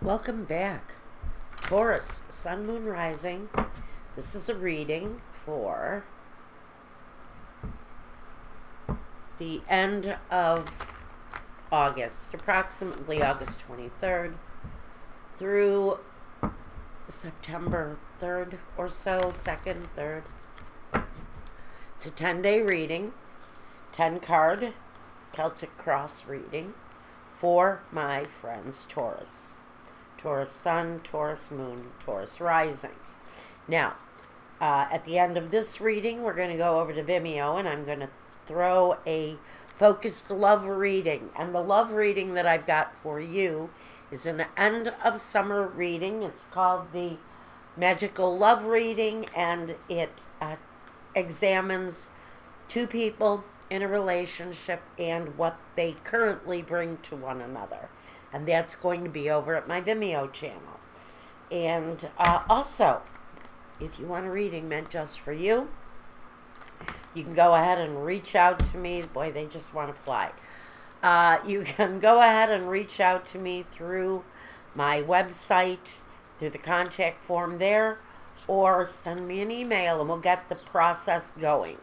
Welcome back. Taurus, Sun, Moon, Rising. This is a reading for the end of August, approximately August 23rd through September 3rd or so, 2nd, 3rd. It's a 10-day reading, 10-card Celtic cross reading for my friends Taurus. Taurus Sun, Taurus Moon, Taurus Rising. Now, at the end of this reading, we're going to go over to Vimeo, and I'm going to throw a focused love reading. And the love reading that I've got for you is an end of summer reading. It's called the Magical Love Reading, and it examines two people in a relationship and what they currently bring to one another. And that's going to be over at my Vimeo channel. And also, if you want a reading meant just for you, you can go ahead and reach out to me. Boy, they just want to fly. You can go ahead and reach out to me through my website, through the contact form there, or send me an email and we'll get the process going.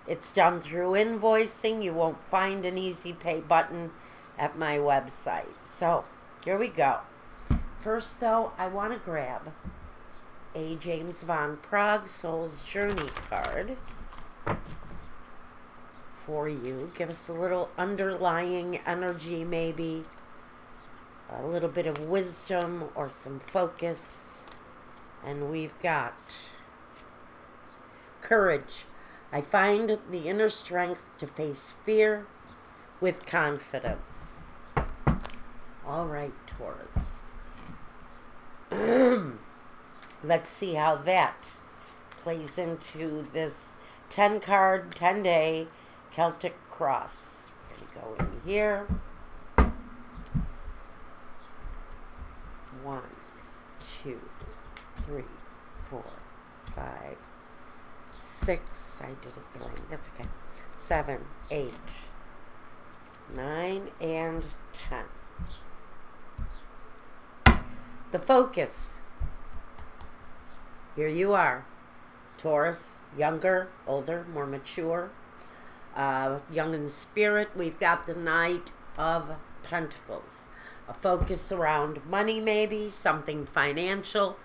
It's done through invoicing. You won't find an easy pay button at my website. So, here we go. First, though, I want to grab a James Van Praagh Soul's Journey card for you. Give us a little underlying energy, maybe. A little bit of wisdom or some focus. And we've got courage. I find the inner strength to face fear with confidence. All right, Taurus. Let's see how that plays into this 10-card, 10-day Celtic cross. We're going to go in here. 1, 2, 3, 4, 5, 6. I did it the wrong. That's okay. 7, 8, 9, and 10. The focus. Here you are. Taurus, younger, older, more mature, young in spirit. We've got the Knight of Pentacles. A focus around money, maybe, something financial.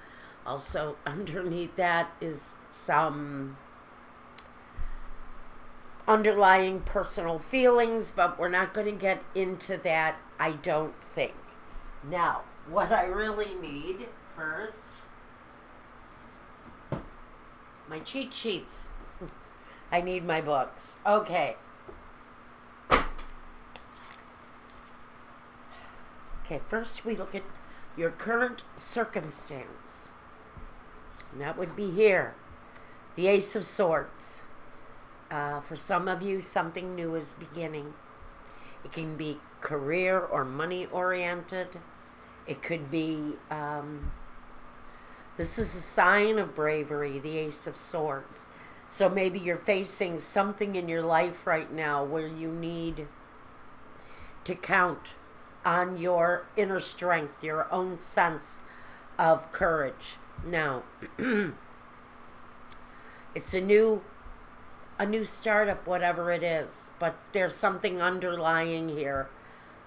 Also, underneath that is some underlying personal feelings, but we're not going to get into that, I don't think. Now, what I really need first, my cheat sheets. I need my books. Okay. Okay, first we look at your current circumstance. And that would be here. The Ace of Swords. For some of you, something new is beginning. It can be career or money oriented. It could be, this is a sign of bravery, the Ace of Swords. So maybe you're facing something in your life right now where you need to count on your inner strength, your own sense of courage. Now, it's a new startup, whatever it is, but there's something underlying here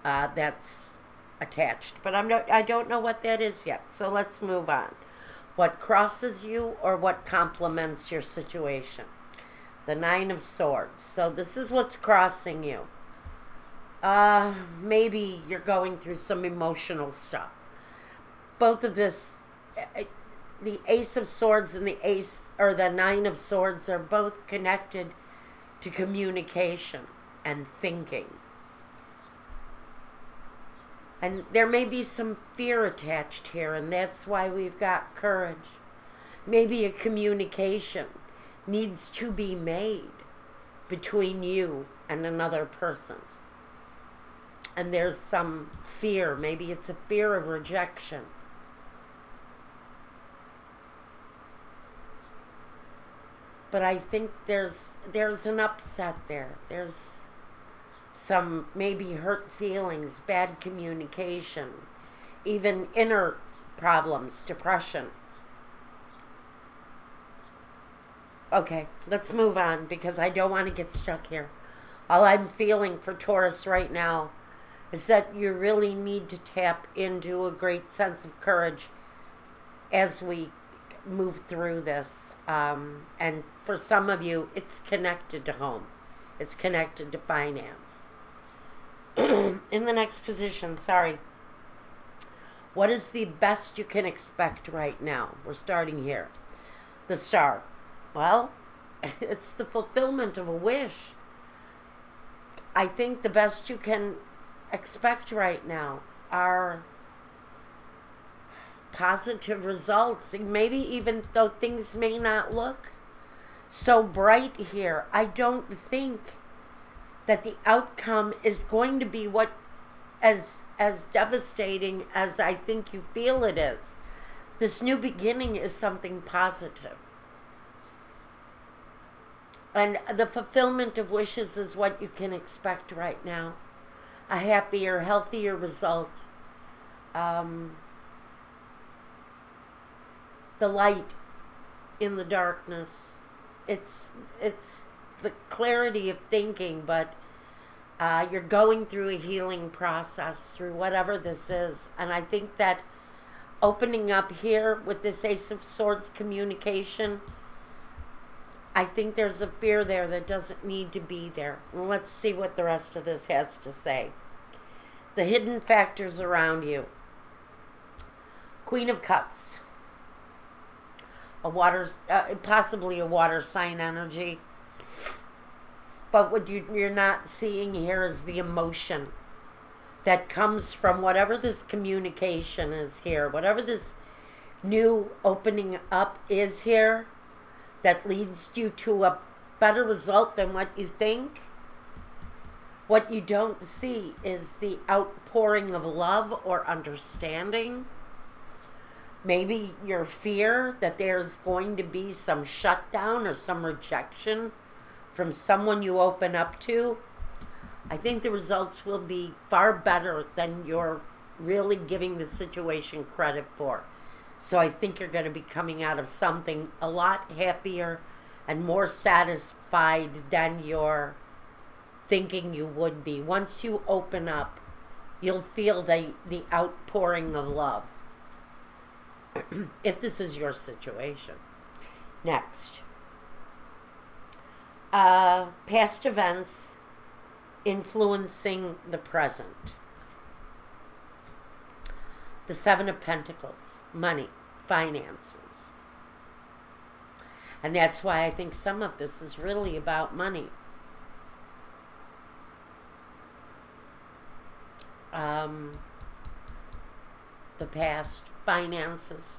that's attached. But I don't know what that is yet, so let's move on. What crosses you or what complements your situation? The Nine of Swords. So this is what's crossing you. Maybe you're going through some emotional stuff. Both of this, the Ace of Swords and the Nine of Swords are both connected to communication and thinking. And there may be some fear attached here, and that's why we've got courage. Maybe a communication needs to be made between you and another person. And there's some fear. Maybe it's a fear of rejection. But I think there's an upset there. There's some maybe hurt feelings, bad communication. even inner problems, depression. Okay, let's move on because I don't want to get stuck here. All I'm feeling for Taurus right now is that you really need to tap into a great sense of courage as we move through this. And for some of you, it's connected to home. It's connected to finance. In the next position, sorry. What is the best you can expect right now? We're starting here. The Star. Well, it's the fulfillment of a wish. I think the best you can expect right now are positive results. Maybe even though things may not look so bright here, I don't think that the outcome is going to be what as devastating as I think you feel it is. This new beginning is something positive. And the fulfillment of wishes is what you can expect right now. A happier, healthier result. The light in the darkness. It's the clarity of thinking, but you're going through a healing process through whatever this is. And I think that opening up here with this Ace of Swords communication, I think there's a fear there that doesn't need to be there. And let's see what the rest of this has to say. The hidden factors around you. Queen of Cups. Possibly a water sign energy. But what you're not seeing here is the emotion that comes from whatever this communication is here. Whatever this new opening up is here. That leads you to a better result than what you think. What you don't see is the outpouring of love or understanding. Maybe your fear that there's going to be some shutdown or some rejection from someone you open up to. I think the results will be far better than you're really giving the situation credit for. So I think you're going to be coming out of something a lot happier and more satisfied than you're thinking you would be. Once you open up, you'll feel the outpouring of love. If this is your situation. Next. Past events influencing the present. The Seven of Pentacles, money, finances. And that's why I think some of this is really about money. The past, finances,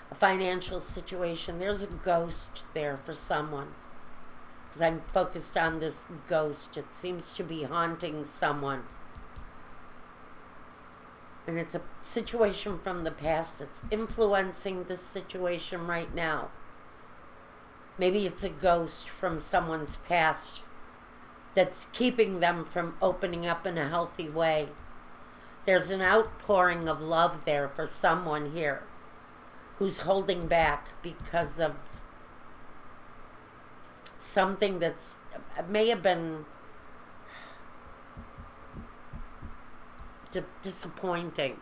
a financial situation. There's a ghost there for someone. Because I'm focused on this ghost. It seems to be haunting someone. And it's a situation from the past that's influencing this situation right now. Maybe it's a ghost from someone's past that's keeping them from opening up in a healthy way. There's an outpouring of love there for someone here who's holding back because of something that's may have been disappointing.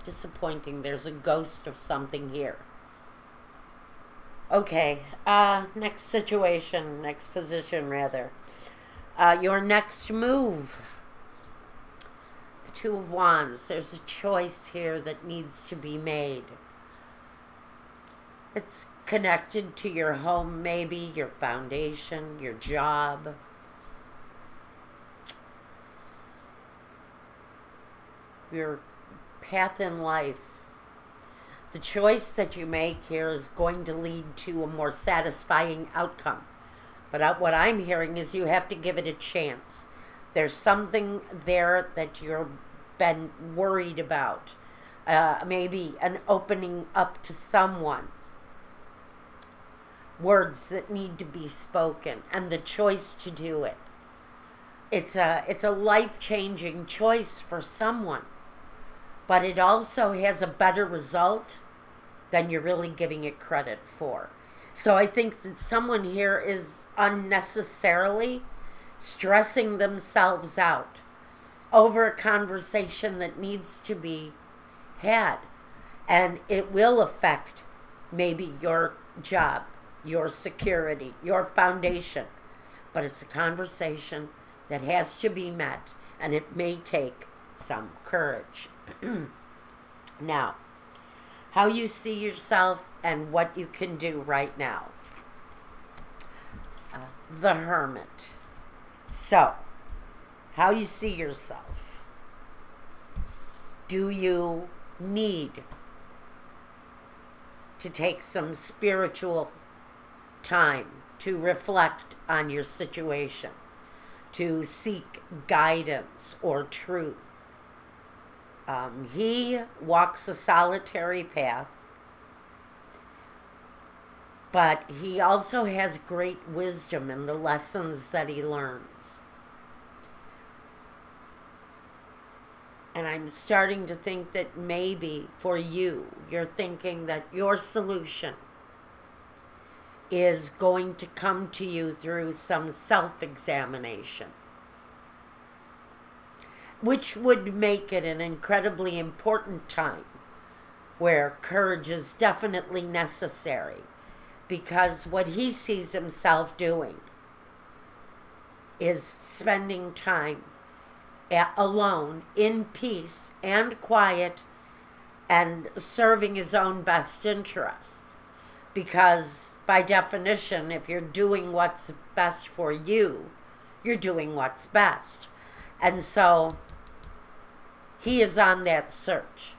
There's a ghost of something here. Okay, next situation, next position rather. Your next move. The Two of Wands. There's a choice here that needs to be made. It's connected to your home, maybe, your foundation, your job. Your path in life. The choice that you make here is going to lead to a more satisfying outcome. But what I'm hearing is you have to give it a chance. There's something there that you've been worried about. Maybe an opening up to someone. Words that need to be spoken. And the choice to do it. It's a life-changing choice for someone. but it also has a better result than you're really giving it credit for. So I think that someone here is unnecessarily stressing themselves out over a conversation that needs to be had. And it will affect maybe your job, your security, your foundation. But it's a conversation that has to be met, and it may take some courage. Now, how you see yourself and what you can do right now. The Hermit. So, how you see yourself. Do you need to take some spiritual time to reflect on your situation, to seek guidance or truth? He walks a solitary path, but he also has great wisdom in the lessons that he learns. And I'm starting to think that maybe for you, you're thinking that your solution is going to come to you through some self-examination, which would make it an incredibly important time where courage is definitely necessary, because what he sees himself doing is spending time alone, in peace and quiet, and serving his own best interests. Because by definition, if you're doing what's best for you, you're doing what's best. And so he is on that search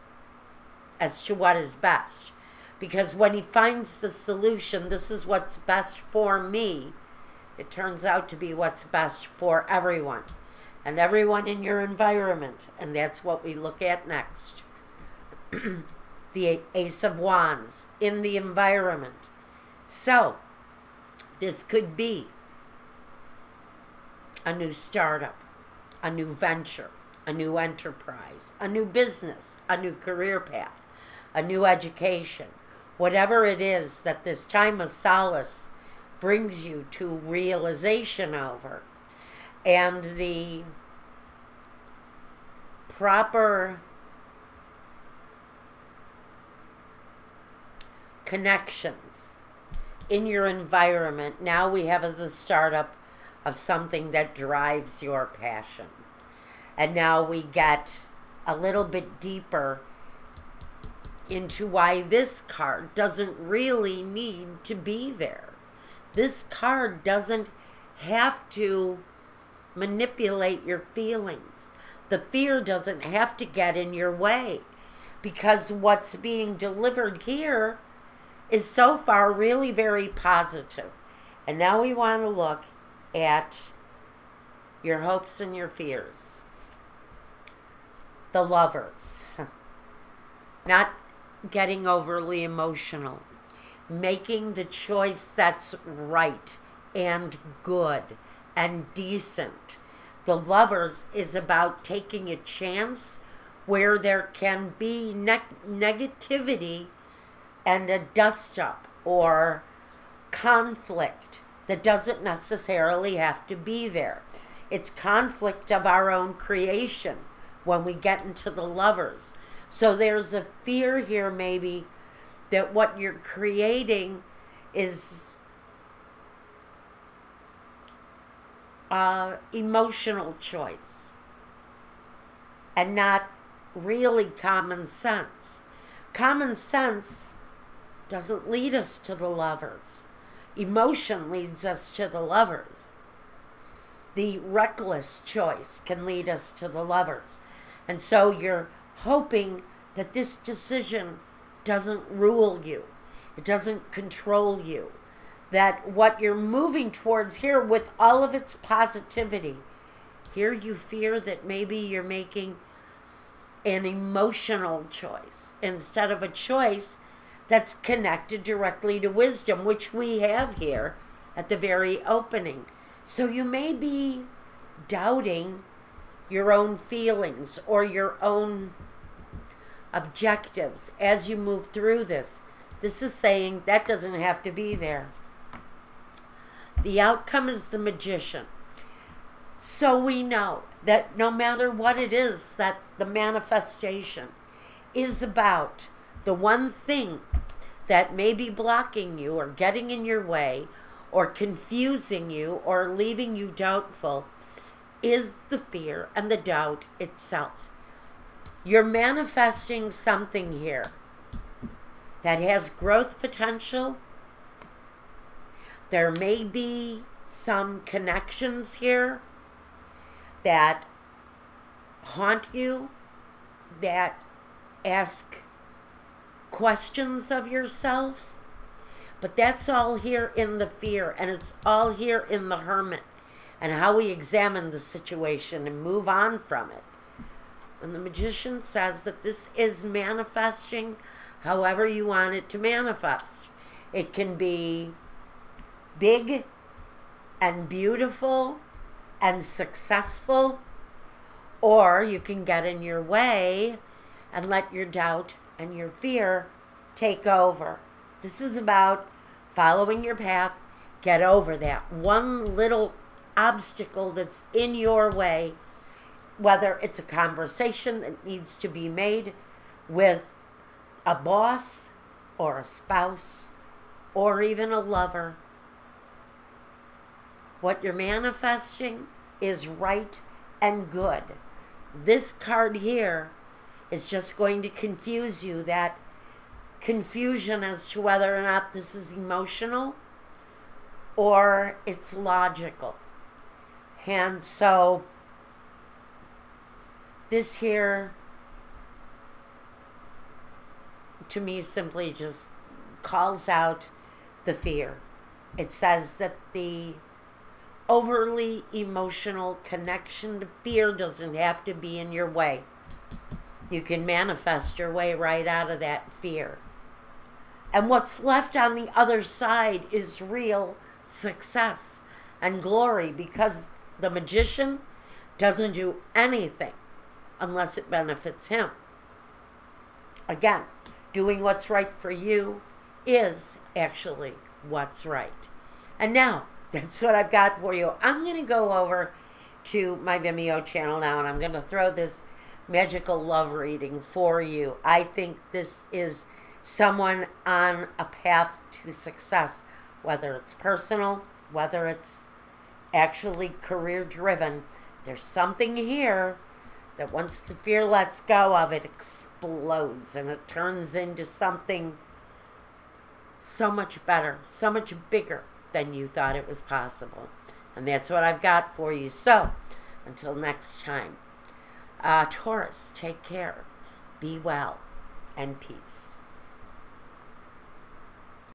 as to what is best. Because when he finds the solution, this is what's best for me, it turns out to be what's best for everyone. And everyone in your environment. And that's what we look at next. The Ace of Wands in the environment. So, this could be a new startup, a new venture, a new enterprise, a new business, a new career path, a new education. Whatever it is that this time of solace brings you to realization over. And the proper connections in your environment. Now we have the startup of something that drives your passion. And now we get a little bit deeper into why this card doesn't really need to be there. This card doesn't have to manipulate your feelings. The fear doesn't have to get in your way, because what's being delivered here is so far really very positive. And now we want to look at your hopes and your fears. The Lovers. Not getting overly emotional. Making the choice that's right and good and decent. The Lovers is about taking a chance where there can be negativity and a dust-up or conflict that doesn't necessarily have to be there. It's conflict of our own creation when we get into the Lovers. So there's a fear here maybe that what you're creating is emotional choice and not really common sense. Common sense doesn't lead us to the Lovers. Emotion leads us to the Lovers. The reckless choice can lead us to the Lovers. And so you're hoping that this decision doesn't rule you. It doesn't control you. That what you're moving towards here with all of its positivity, here you fear that maybe you're making an emotional choice instead of a choice that's connected directly to wisdom, which we have here at the very opening. So you may be doubting your own feelings or your own objectives as you move through this. This is saying that doesn't have to be there. The outcome is the Magician. So we know that no matter what it is that the manifestation is about, the one thing that may be blocking you or getting in your way or confusing you or leaving you doubtful is the fear and the doubt itself. You're manifesting something here that has growth potential. There may be some connections here that haunt you, that ask questions of yourself, but that's all here in the fear, and it's all here in the Hermit and how we examine the situation and move on from it. And the Magician says that this is manifesting however you want it to manifest. It can be big and beautiful and successful, or you can get in your way and let your doubt and your fear take over. This is about following your path. Get over that one little obstacle that's in your way, whether it's a conversation that needs to be made with a boss or a spouse or even a lover. What you're manifesting is right and good. This card here is just going to confuse you, that confusion as to whether or not this is emotional or it's logical. And so this here to me simply just calls out the fear. It says that the overly emotional connection to fear doesn't have to be in your way. You can manifest your way right out of that fear. And what's left on the other side is real success and glory, because the Magician doesn't do anything unless it benefits him. Again, doing what's right for you is actually what's right. And now, that's what I've got for you. I'm going to go over to my Vimeo channel now, and I'm going to throw this magical love reading for you. I think this is someone on a path to success, whether it's personal, whether it's actually career-driven. There's something here that once the fear lets go of, it explodes, and it turns into something so much better, so much bigger than you thought it was possible. And that's what I've got for you. So, until next time, Taurus, take care, be well, and peace.